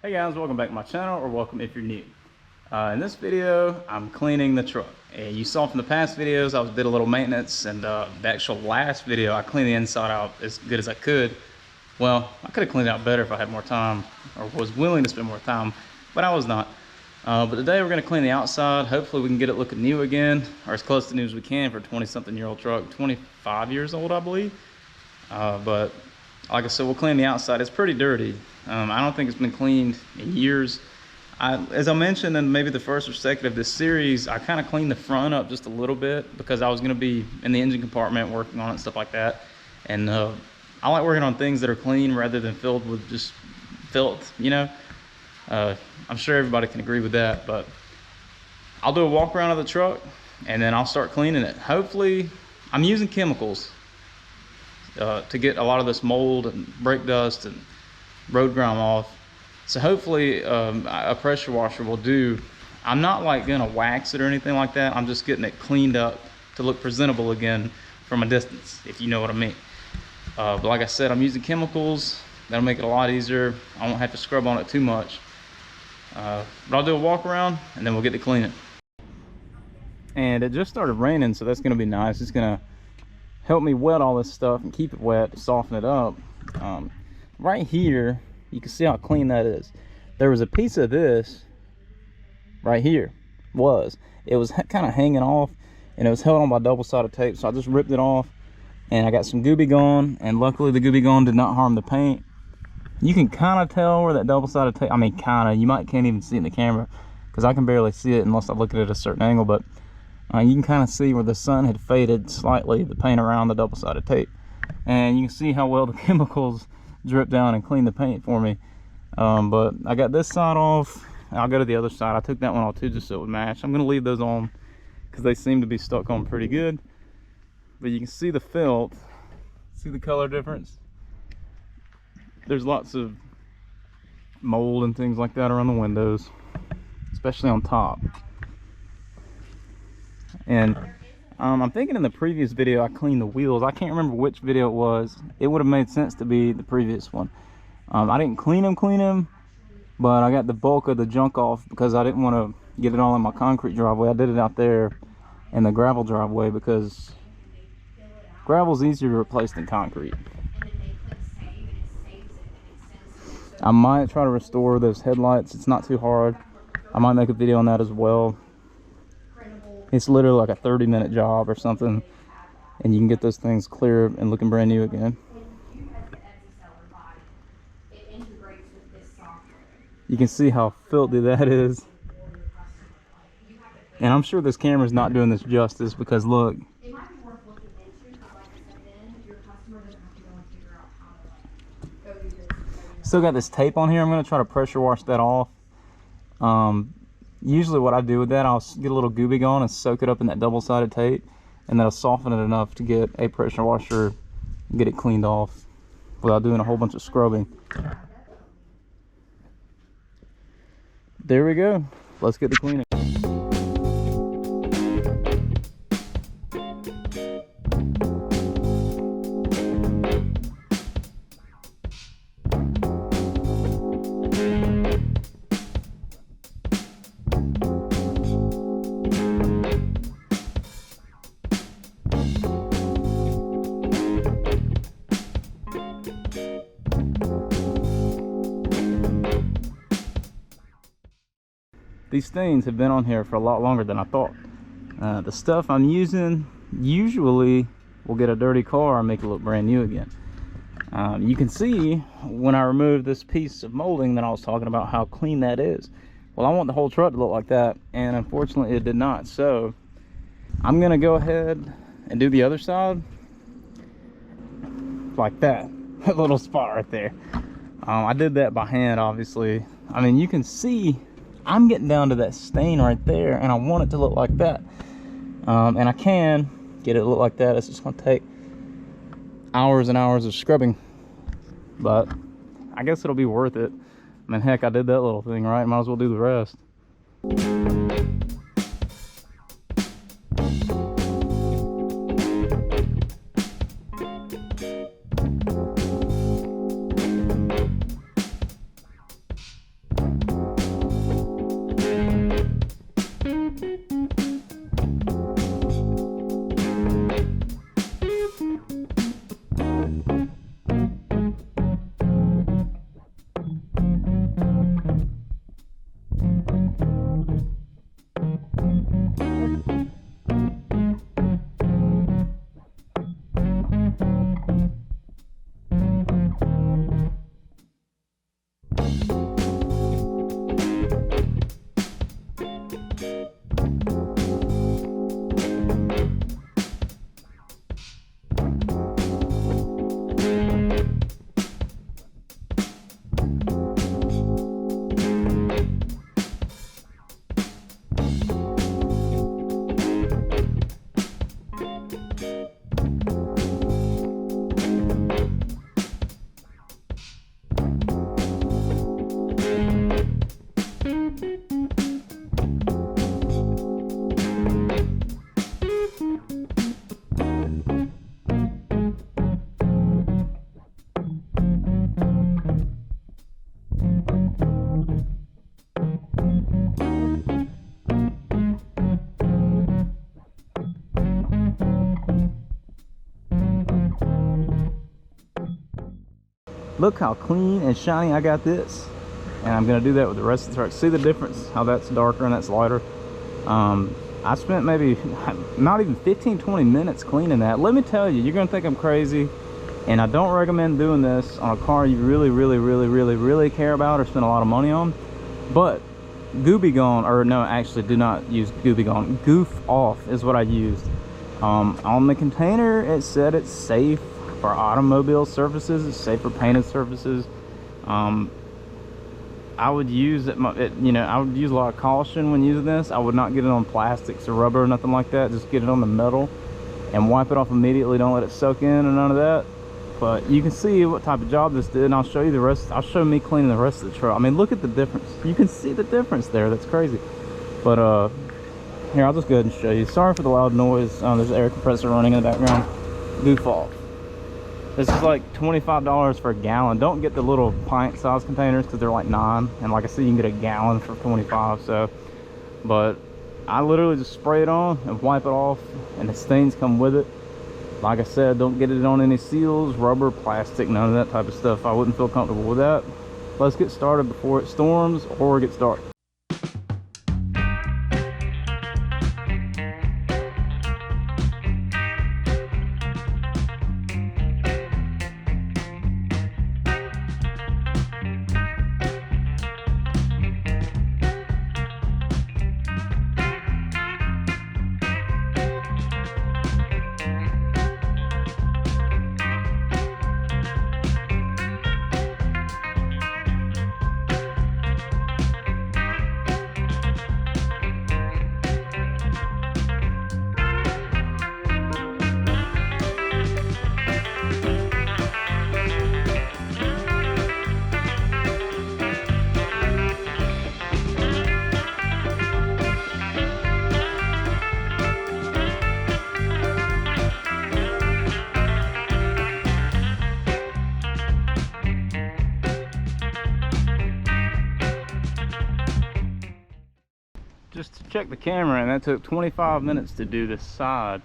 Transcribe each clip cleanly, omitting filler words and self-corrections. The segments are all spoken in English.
Hey guys, welcome back to my channel, or welcome if you're new. In this video, I'm cleaning the truck. And you saw from the past videos, I did a little maintenance, and the actual last video, I cleaned the inside out as good as I could. Well, I could have cleaned it out better if I had more time, or was willing to spend more time, but I was not. But today we're gonna clean the outside. Hopefully we can get it looking new again, or as close to new as we can for a 20-something-year-old truck, 25 years old, I believe. But like I said, we'll clean the outside. It's pretty dirty. I don't think it's been cleaned in years. As I mentioned in maybe the first or second of this series, I kind of cleaned the front up just a little bit because I was going to be in the engine compartment working on it and stuff like that. And I like working on things that are clean rather than filled with just filth, you know. I'm sure everybody can agree with that, but I'll do a walk around of the truck and then I'll start cleaning it. Hopefully, I'm using chemicals to get a lot of this mold and brake dust and road grime off. So hopefully a pressure washer will do. I'm not like gonna wax it or anything like that. I'm just getting it cleaned up to look presentable again from a distance, if you know what I mean. But like I said, I'm using chemicals. That'll make it a lot easier. I won't have to scrub on it too much. But I'll do a walk around and then we'll get to cleaning. And it just started raining, so that's gonna be nice. It's gonna help me wet all this stuff and keep it wet, soften it up. Right here, you can see how clean that is. There was a piece of this right here. It was kind of hanging off, and it was held on by double-sided tape, so I just ripped it off, and I got some Gooby Gone, and luckily the Gooby Gone did not harm the paint. You can kind of tell where that double-sided tape, I mean kind of, you can't even see it in the camera because I can barely see it unless I look at it at a certain angle, but you can kind of see where the sun had faded slightly the paint around the double-sided tape, and you can see how well the chemicals drip down and clean the paint for me. But I got this side off. I'll go to the other side. I took that one off too just so it would match. I'm going to leave those on because they seem to be stuck on pretty good, but you can see the felt. See the color difference? There's lots of mold and things like that around the windows, especially on top. And I'm thinking in the previous video I cleaned the wheels. I can't remember which video it was. It would have made sense to be the previous one. I didn't clean them, but I got the bulk of the junk off because I didn't want to get it all in my concrete driveway. I did it out there in the gravel driveway because gravel's easier to replace than concrete. I might try to restore those headlights. It's not too hard. I might make a video on that as well. It's literally like a 30-minute job or something, and you can get those things clear and looking brand new again. You can see how filthy that is. And I'm sure this camera's not doing this justice because look. Still got this tape on here. I'm going to try to pressure wash that off. Usually what I do with that, I'll get a little Gooby Gone and soak it up in that double-sided tape, and that'll soften it enough to get a pressure washer and get it cleaned off without doing a whole bunch of scrubbing. There we go. Let's get the cleaning. These stains have been on here for a lot longer than I thought. The stuff I'm using usually will get a dirty car and make it look brand new again. You can see when I removed this piece of molding that I was talking about how clean that is. Well, I want the whole truck to look like that, and unfortunately it did not. So I'm gonna go ahead and do the other side like that. That little spot right there. I did that by hand, obviously. I mean, you can see I'm getting down to that stain right there, and I want it to look like that. And I can get it to look like that. It's just going to take hours and hours of scrubbing, but I guess it'll be worth it. I mean, heck, I did that little thing, right? Might as well do the rest. Look how clean and shiny I got this. And I'm gonna do that with the rest of the truck. See the difference, how that's darker and that's lighter. I spent maybe not even 15-20 minutes cleaning that. Let me tell you, you're gonna think I'm crazy, and I don't recommend doing this on a car you really care about or spend a lot of money on. But Gooby Gone, or no, actually do not use Gooby Gone. Goof Off is what I used. On the container it said it's safe for automobile surfaces, it's safe for painted surfaces. I would use it, you know, I would use a lot of caution when using this. I would not get it on plastics or rubber or nothing like that. Just get it on the metal and wipe it off immediately. Don't let it soak in or none of that. But you can see what type of job this did, and I'll show you the rest. I'll show me cleaning the rest of the truck. I mean, look at the difference. You can see the difference there. That's crazy. But here, I'll just go ahead and show you. Sorry for the loud noise. There's an air compressor running in the background. Goof off. This is like $25 for a gallon. Don't get the little pint size containers because they're like 9, and like I said, you can get a gallon for 25. So, but I literally just spray it on and wipe it off, and the stains come with it. Like I said, don't get it on any seals, rubber, plastic, none of that type of stuff. I wouldn't feel comfortable with that. Let's get started before it storms or gets dark. Just to check the camera, and that took 25 minutes to do this side.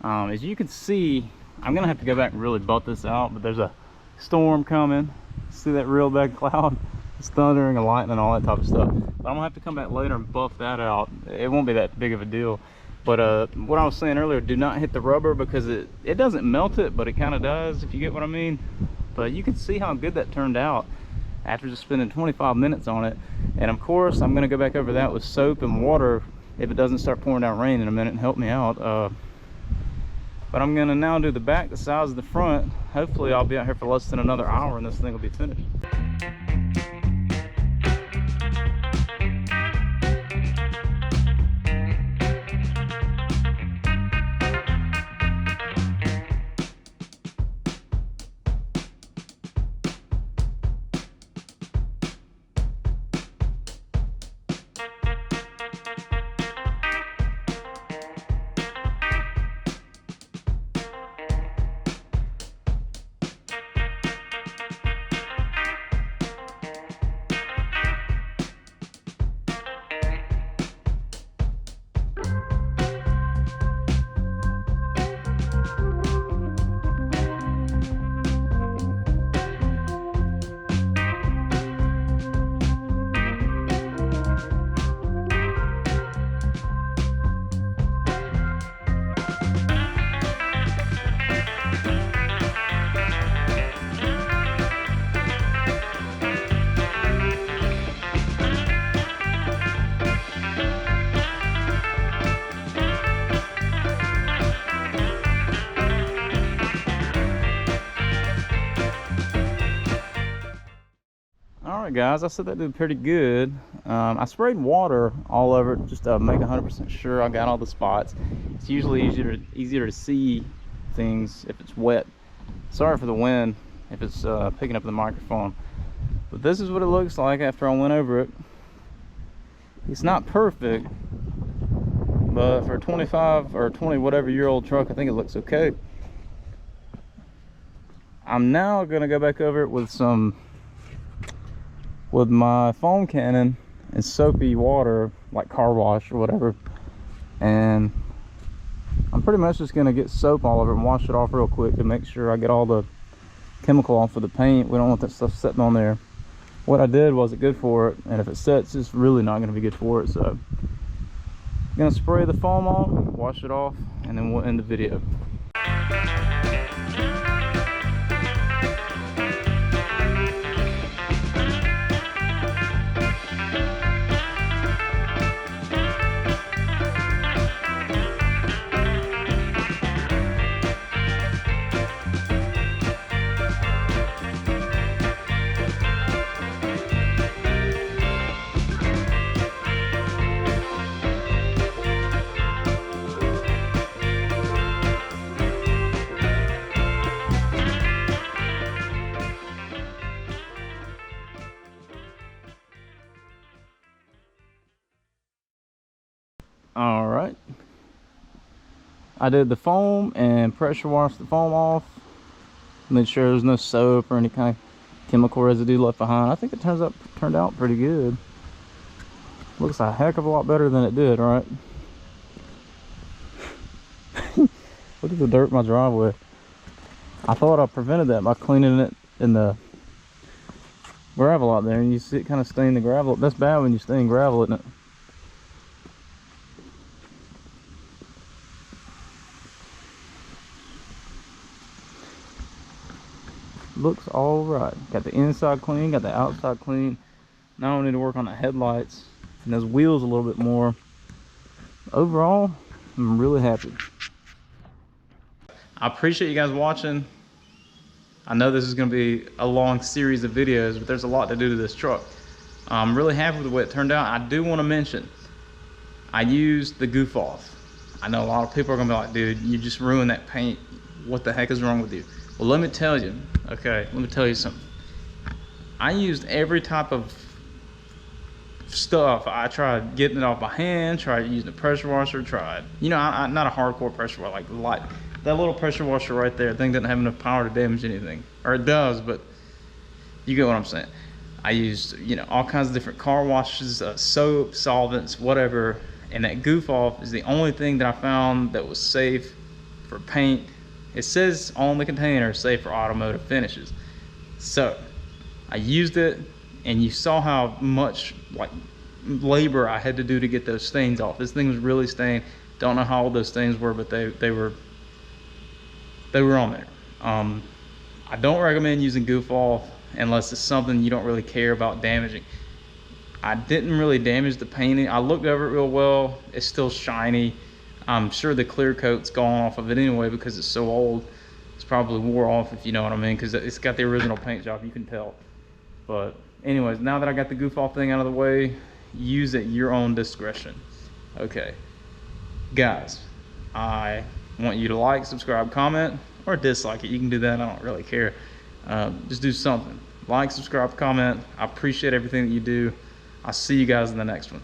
As you can see, I'm gonna have to go back and really butt this out, but there's a storm coming. See that real bad cloud? It's thundering and lightning and all that type of stuff. But I'm gonna have to come back later and buff that out. It won't be that big of a deal. But what I was saying earlier, do not hit the rubber because it doesn't melt it, but it kind of does, if you get what I mean. But you can see how good that turned out after just spending 25 minutes on it. And of course, I'm gonna go back over that with soap and water if it doesn't start pouring down rain in a minute and help me out. But I'm gonna now do the back, the sides, and the front. Hopefully I'll be out here for less than another hour and this thing will be finished. Alright guys, I said that did pretty good. I sprayed water all over it just to make 100% sure I got all the spots. It's usually easier to see things if it's wet. Sorry for the wind if it's picking up the microphone. But this is what it looks like after I went over it. It's not perfect, but for a 25 or 20 whatever year old truck, I think it looks okay. I'm now gonna go back over it with my foam cannon and soapy water, like car wash or whatever, and I'm pretty much just gonna get soap all over it and wash it off real quick to make sure I get all the chemical off of the paint. We don't want that stuff sitting on there. What I did wasn't good for it, and if it sets, it's really not going to be good for it. So I'm going to spray the foam off, wash it off, and then we'll end the video. All right, I did the foam and pressure washed the foam off, made sure there's no soap or any kind of chemical residue left behind. I think it turned out pretty good. Looks a heck of a lot better than it did, right? Look at the dirt in my driveway. I thought I prevented that by cleaning it in the gravel out there, and you see it kind of stain the gravel. That's bad when you stain gravel, isn't it? Looks all right. Got the inside clean, got the outside clean. Now I need to work on the headlights and those wheels a little bit more. Overall, I'm really happy. I appreciate you guys watching. I know this is going to be a long series of videos, but there's a lot to do to this truck. I'm really happy with the way it turned out. I do want to mention, I used the goof off. I know a lot of people are going to be like, dude, you just ruined that paint. What the heck is wrong with you? Well, let me tell you, okay, let me tell you something. I used every type of stuff. I tried getting it off my hand, tried using a pressure washer, tried, you know, I'm not a hardcore pressure washer, like light. That little pressure washer right there, I think doesn't have enough power to damage anything. Or it does, but you get what I'm saying. I used, you know, all kinds of different car washes, soap, solvents, whatever, and that goof off is the only thing that I found that was safe for paint. It says on the container, safe for automotive finishes. So I used it, and you saw how much like labor I had to do to get those stains off. This thing was really stained. Don't know how old those stains were, but they were on there. I don't recommend using goof off unless it's something you don't really care about damaging. I didn't really damage the painting. I looked over it real well. It's still shiny. I'm sure the clear coat's gone off of it anyway because it's so old. It's probably wore off, if you know what I mean, because it's got the original paint job, you can tell. But anyways, now that I got the goof off thing out of the way, use at your own discretion. Okay, guys, I want you to like, subscribe, comment, or dislike it. You can do that, I don't really care. Just do something. Like, subscribe, comment. I appreciate everything that you do. I'll see you guys in the next one.